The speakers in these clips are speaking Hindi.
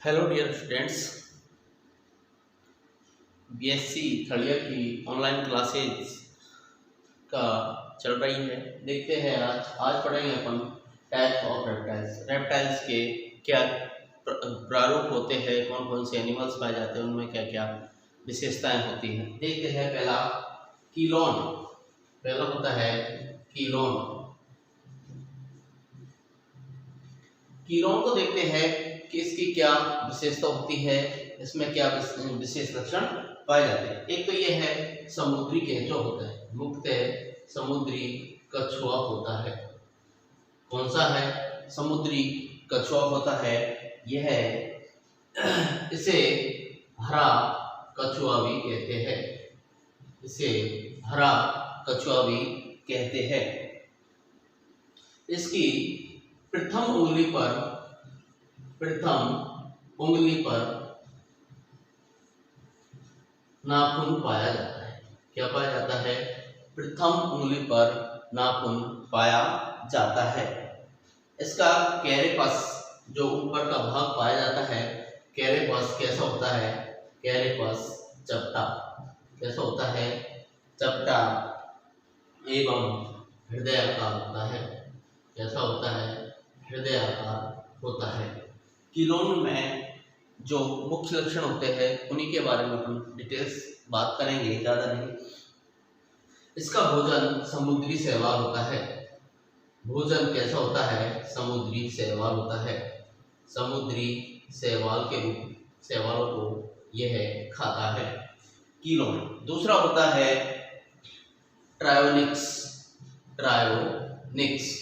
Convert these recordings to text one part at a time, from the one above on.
Hello dear students. BSc third year की ऑनलाइन क्लासेज का चल रही है। देखते हैं आज पढ़ेंगे अपन टाइप्स ऑफ रेप्टाइल्स। रेप्टाइल्स के क्या प्रारूप होते हैं, कौन कौन से एनिमल्स पाए जाते हैं, उनमें क्या क्या विशेषताएं होती हैं। देखते हैं पहला कीलोन। पहला होता है कीलोन। कीलोन को देखते हैं कि इसकी क्या विशेषता होती है, इसमें क्या विशेष लक्षण पाए जाते हैं। एक तो ये है समुद्री केंचुआ होता है, मुख्यतः समुद्री कछुआ होता है। कौन सा है? समुद्री कछुआ होता है। यह इसे हरा कछुआ भी कहते हैं। इसे हरा कछुआ भी कहते हैं। इसकी प्रथम उंगली पर नाखून पाया जाता है। क्या पाया जाता है? प्रथम उंगली पर नाखून पाया जाता है। इसका कैरेपस जो ऊपर का भाग पाया जाता है, कैरेपस कैसा होता है? कैरेपस चपटा। कैसा होता है? चपटा एवं हृदय आकार होता है। कैसा होता है? हृदय आकार होता है। कीलोन में जो मुख्य लक्षण होते हैं उन्हीं के बारे में हम डिटेल्स बात करेंगे, ज़्यादा नहीं। इसका भोजन समुद्री शैवाल होता है। भोजन कैसा होता है? समुद्री शैवाल होता है। समुद्री शैवाल के रूप शैवालों को यह खाता है कीलोन। दूसरा होता है ट्रायोनिक्स। ट्रायोनिक्स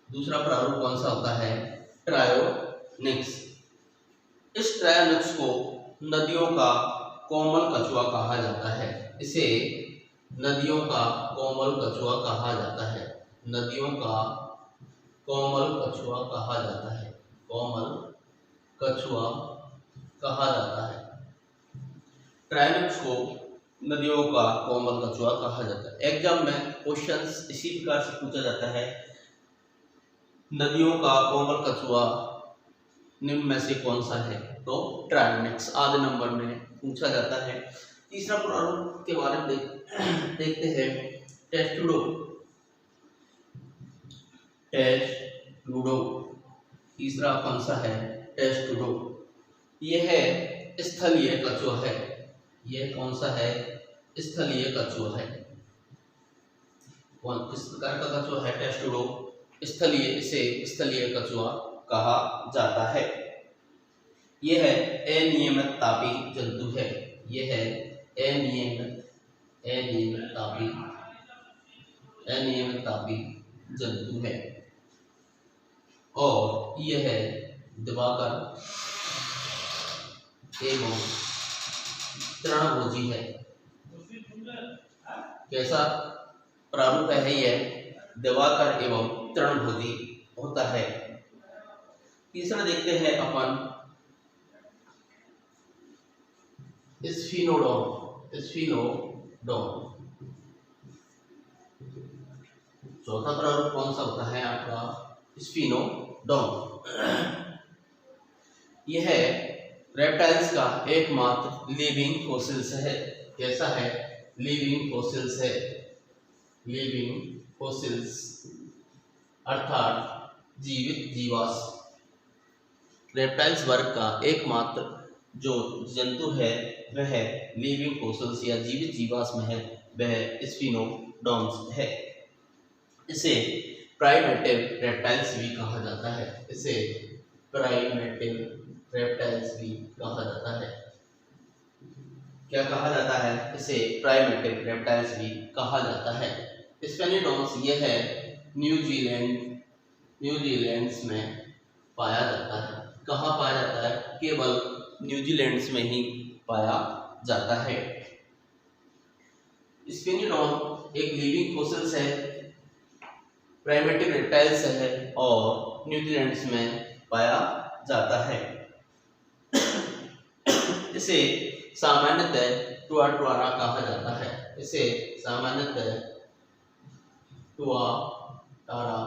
दूसरा प्रारूप कौन सा होता है? ट्रायोनिक्स। इस ट्रायोनिक्स को नदियों का कोमल कछुआ कहा जाता है। इसे नदियों का कोमल कछुआ कहा जाता है। नदियों का कोमल कछुआ कहा जाता है। कोमल कछुआ कहा जाता है। ट्रायोनिक्स को नदियों का कोमल कछुआ कहा जाता है। एग्जाम में क्वेश्चंस इसी प्रकार से पूछा जाता है, नदियों का कोमल कछुआ निम्न में से कौन सा है? तो ट्रायोनिक्स आधे नंबर में पूछा जाता है। तीसरा प्रारूप के बारे में देखते हैं टेस्टुडो। टेस्टुडो तीसरा कौन सा है? टेस्टुडो। यह है स्थलीय कछुआ है। यह कौन सा है? स्थलीय कछुआ है। कौन किस प्रकार का कछुआ है? टेस्टुडो स्थलीय। इसे स्थलीय कछुआ कहा जाता है। यह अनियमित तापी जंतु है। यह अनियमित तापी जंतु है और यह दिवाकर एवं तृणभोजी है। कैसा प्रारूप है? यह दिवाकर एवं तृणभोजी होता है। तीसरा देखते हैं अपन स्फिनोडोन। चौथा प्रारूप कौन सा होता है आपका? स्फिनोडोन। यह रेप्टाइल्स का एकमात्र लिविंग फॉसिल्स है। कैसा है? लिविंग फॉसिल्स है। लिविंग फॉसिल्स अर्थात जीवित जीवाश्म। रेप्टाइल्स वर्ग का एकमात्र जो जंतु है वह लिविंग फॉसिल्स या जीवित जीवाश्म है, वह स्फिनोडोन्स है। इसे प्राइमेटिव रेप्टाइल्स भी कहा जाता है। इसे प्राइमेटिव रेप्टाइल्स भी कहा जाता है। क्या कहा जाता है? इसे प्राइमेटिव रेप्टाइल्स भी कहा जाता है। स्फिनोडोन्स यह है न्यूजीलैंड में पाया जाता है। कहाँ पाया जाता है? केवल न्यूजीलैंड में ही पाया जाता है। स्फिनोडोन एक लिविंग फॉसिल्स है, प्राइमेटिव रेप्टाइल्स है और न्यूजीलैंड में पाया जाता है। इसे सामान्यतः टुआटारा कहा जाता है। इसे सामान्यतः टुआटारा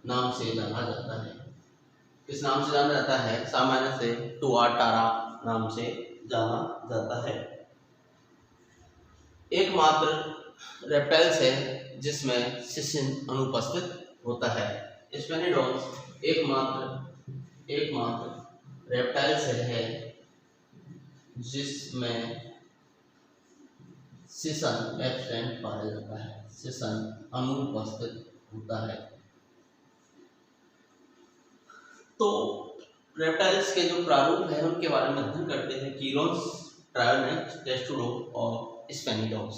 नाम से जाना जाता है। किस नाम से जाना जाता है? सामान्य से टुआटारा नाम से जाना जाता है। एकमात्र रेप्टाइल्स है जिसमें सिसिन अनुपस्थित होता है। स्पेनिडोन्स एकमात्र रेप्टाइल्स है जिसमें सिसन एब्सेंट पाया जाता है, सिसन अनुपस्थित होता है। तो रेप्टाइल्स के जो प्रारूप है उनके बारे में अध्ययन करते हैं। कीरोन्स, ट्रायोनेट, टेस्टुडो और स्पेनिडोन्स।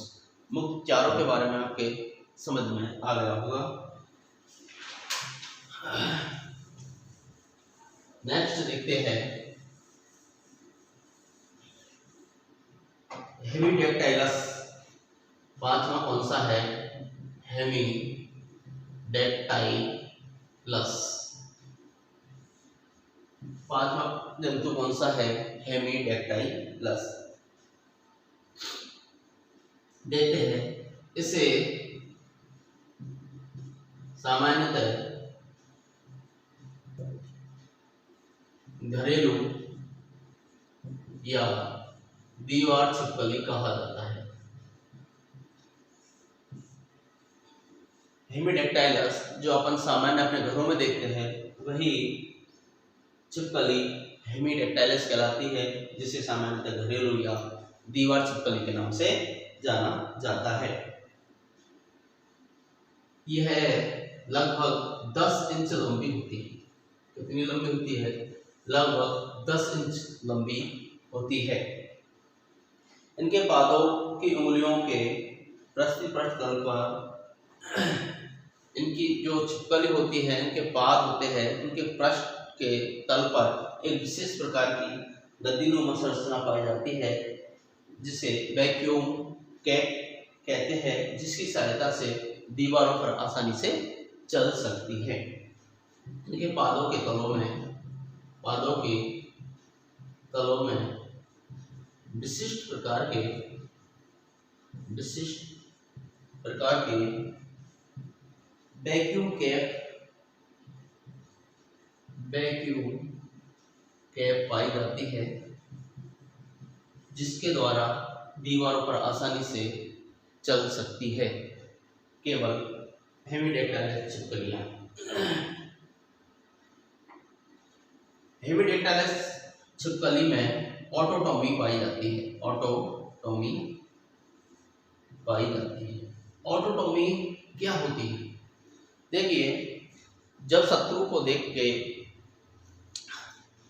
मुख्य चारों के बारे में आपके समझ में आ गया होगा। नेक्स्ट देखते हैं हेमीडेक्टाइलस। पांचवा कौन सा है? हेमीडेक्टाइलस। पांचवा जंतु कौन सा है? हेमीडेक्टाइलस। देखते हैं इसे सामान्यतः घरेलू या दीवार छिपकली कहा जाता है। हेमीडेक्टाइलस जो अपन सामान्य अपने घरों में देखते हैं वही छिपकली हेमीडेक्टाइलस कहलाती है, जिसे सामान्यतः घरेलू या दीवार छिपकली के नाम से जाना जाता है। यह लगभग 10 इंच लंबी होती है। कितनी लंबी होती है? लगभग 10 इंच लंबी होती है। इनके पादों की उंगलियों के पृष्ठ तल पर इनकी जो छिपकली होती है, इनके पाद होते हैं, उनके पृष्ठ के तल पर एक विशेष प्रकार की गद्दीनुमा संरचना पाई जाती है जिसे वैक्यूम कैप कहते हैं, जिसकी सहायता से दीवारों पर आसानी से चल सकती है। इनके पादों के तलों में विशिष्ट प्रकार के वैक्यूम कैप पाई जाती है, जिसके द्वारा दीवारों पर आसानी से चल सकती है केवल हेमीडेक्टाइलस छिपकलियां। हेमीडेक्टाइलस छिपकली में ऑटोटॉमी पाई जाती है। ऑटोटॉमी क्या होती है? देखिए, जब शत्रु को देख के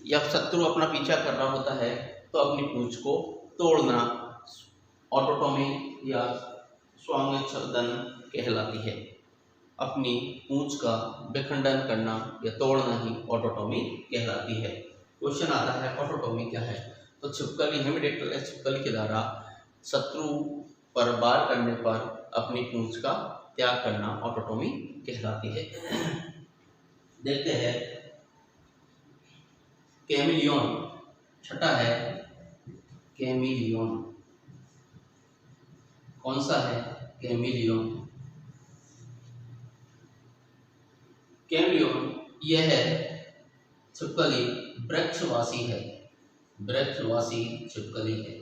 या शत्रु अपना पीछा कर रहा होता है तो अपनी पूंछ को तोड़ना ऑटोटॉमी या स्वांगच्छेदन कहलाती है। अपनी पूंछ का विखंडन करना या तोड़ना ही ऑटोटॉमी कहलाती है। क्वेश्चन आता है ऑटोटॉमी क्या है? तो छिपकली, हेमीडेक्टाइलस छिपकली के द्वारा शत्रु पर वार करने पर अपनी पूंछ का त्याग करना ऑटोटॉमी कहलाती है। देखते हैं कैमिलियन। छठा है कैमिलियन। कौन सा है? कैमिलियन। यह छिपकली वृक्षवासी है। वृक्षवासी छिपकली है।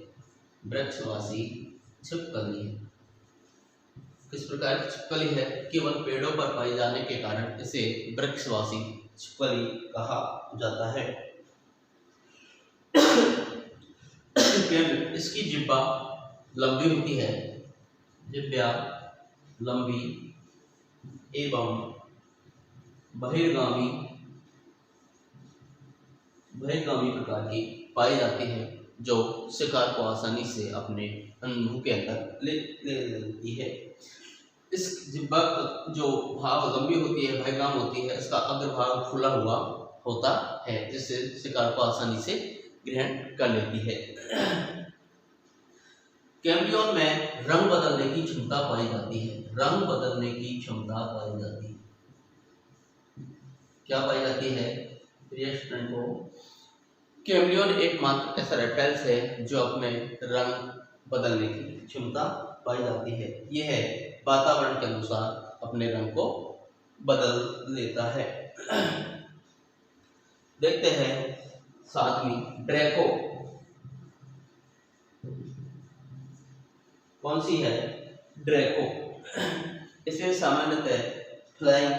किस प्रकार की छिपकली है? केवल पेड़ों पर पाए जाने के कारण इसे वृक्षवासी छिपकली कहा जाता है। इसकी जिह्वा लंबी होती है। जिह्वा लंबी एवं बहिर्गामी प्रकार की पाई जाती है, जो शिकार को आसानी से अपने मुंह के अंदर ले लेती है। इस जिह्वा जो भाग लंबी होती है, बहिर्गाम होती है, इसका अग्रभाग खुला हुआ होता है, जिससे शिकार को आसानी से ग्रहण कर लेती है। कैमिलियन में रंग बदलने की क्षमता पाई जाती है। क्या पाई जाती है? प्रिय स्टूडेंटों, कैमिलियन एकमात्र ऐसा रेप्टाइल्स है जो अपने रंग बदलने की क्षमता पाई जाती है। यह वातावरण के अनुसार अपने रंग को बदल लेता है। देखते हैं सातवीं ड्रैको कौन सी है? ड्रैको। इसे सामान्यतः फ्लाइंग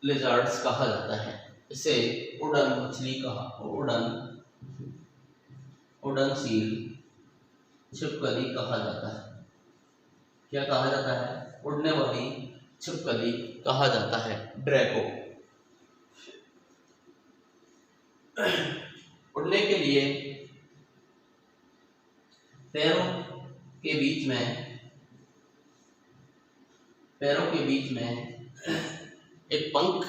लिजर्ड्स कहा जाता है। इसे उड़न मछली कहा उड़न सील छिपकली कहा जाता है। क्या कहा जाता है? उड़ने वाली छिपकली कहा जाता है ड्रैको। उड़ने के लिए पैरों के बीच में एक पंख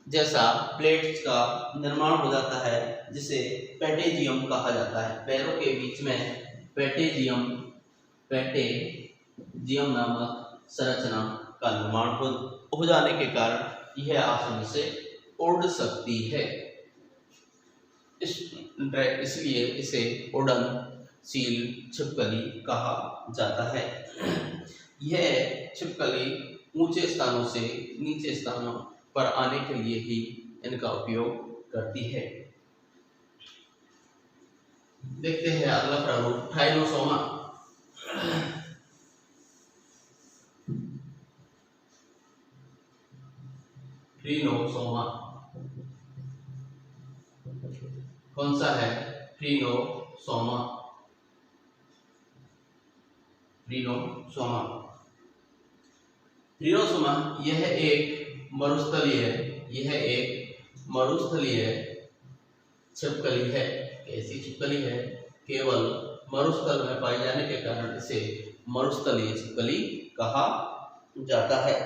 जैसा प्लेट्स का निर्माण हो जाता है जिसे पैटेजियम कहा जाता है। पैरों के बीच में पैटेजियम नामक संरचना का निर्माण हो जाने के कारण यह आसानी से उड़ सकती है। इसलिए इसे उड़न सील छिपकली कहा जाता है। यह छिपकली ऊंचे स्थानों से नीचे स्थानों पर आने के लिए ही इनका उपयोग करती है। देखते हैं अगला प्रारूप ट्राइनोसोमा। ट्रिनोसोमा कौन सा है? ट्रिनोसोमा यह एक मरुस्थलीय छिपकली है। कैसी छिपकली है? केवल मरुस्थल में पाए जाने के कारण इसे मरुस्थलीय छिपकली कहा जाता है।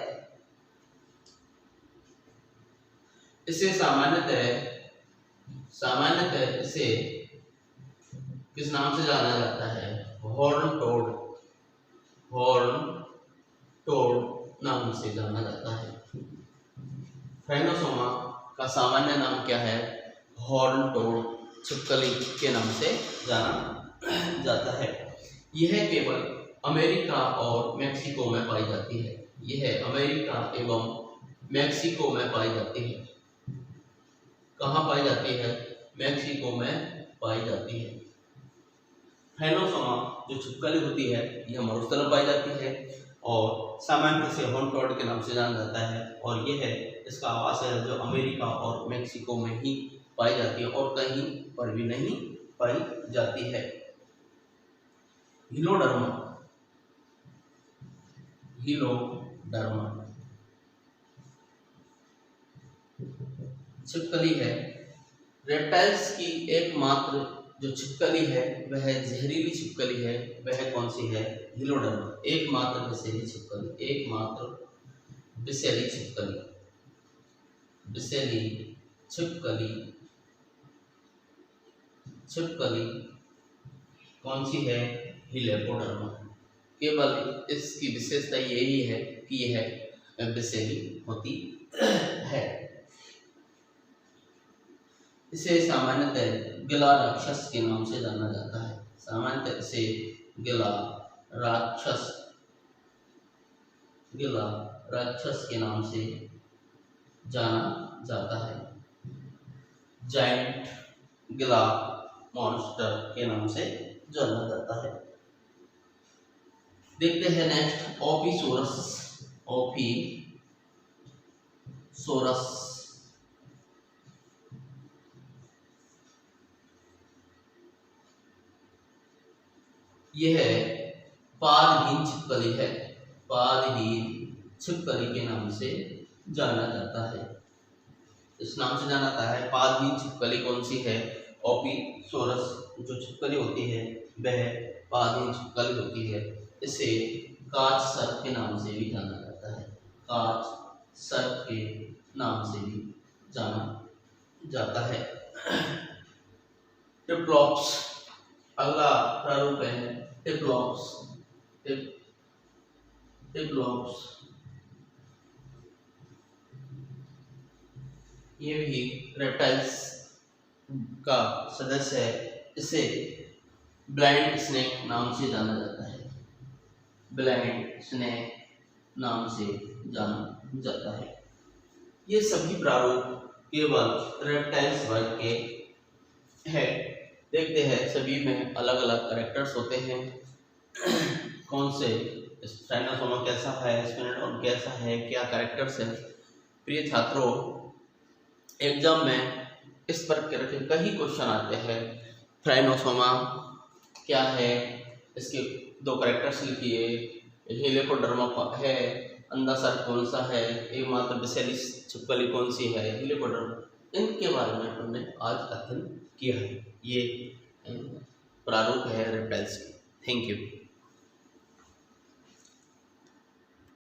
इसे सामान्यतः इसे किस नाम से जाना जाता है? हॉर्न टोड नाम से जाना जाता है। ट्राइनोसोमा का सामान्य नाम क्या है? हॉर्न टोड छिपकली के नाम से जाना जाता है। यह केवल अमेरिका और मेक्सिको में पाई जाती है। यह अमेरिका एवं मेक्सिको में पाई जाती है। कहाँ पाई जाती है? मेक्सिको में पाई जाती है। ट्राइनोसोमा जो छिपकली होती है यह मरुस्थल में पाई जाती है और सामान्य से हॉर्न टोड के नाम से जाना जाता है। और यह इसका आवास है जो अमेरिका और मेक्सिको में ही पाई जाती है और कहीं पर भी नहीं पाई जाती है। हीलोडर्मा छिपकली है। रेप्टाइल्स की एकमात्र जो छिपकली है वह जहरीली छिपकली है। वह कौन सी है? हीलोडर्मा। एकमात्र विषैली छिपकली कौन सी है? हीलोडर्मा। केवल इसकी विशेषता यही है कि यह विषैली होती है। इसे सामान्यतः गिला राक्षस के नाम से जाना जाता है। सामान्यतः इसे गिला राक्षस के नाम से जाना जाता है। जायंट गिला मॉन्स्टर के नाम से जाना जाता है। देखते हैं नेक्स्ट ओफीसोरस। यह पादहीन छिपकली है। पादहीन छिपकली के नाम से जाना जाता है। इस नाम से जाना जाता है। पादहीन छिपकली कौन सी है? ओफीसोरस जो छिपकली होती है वह पादहीन छिपकली होती है। इसे काच सर्प के नाम से भी जाना जाता है। काच सर्प के नाम से भी जाना जाता है। टिप्लॉप्स अगला प्रारूप है टिप्लॉप्स। ये भी रेप्टाइल्स का सदस्य है। इसे ब्लाइंड स्नेक नाम से जाना जाता है। ब्लाइंड स्नेक नाम से जाना जाता है। ये सभी प्रारूप केवल रेप्टाइल्स वर्ग के है। देखते हैं सभी में अलग अलग कैरेक्टर्स होते हैं। कौन से स्पाइनोसोमा कैसा है, स्फेनोडोन कैसा है, क्या कैरेक्टर्स है। प्रिय छात्रों, एग्जाम में इस प्रकार के कई क्वेश्चन आते हैं। फ्राइनोसोमा क्या है, इसके दो कैरेक्टर्स लिखिए। हेलिकोडर्मा है, अंडाशय कौन सा है, एकमात्र बेसिलस छिपकली कौन सी है, हेलिकोडर्मा, इनके बारे में हमने आज अध्ययन किया है। ये प्रारूप है रेप्टाइल्स की। Thank you.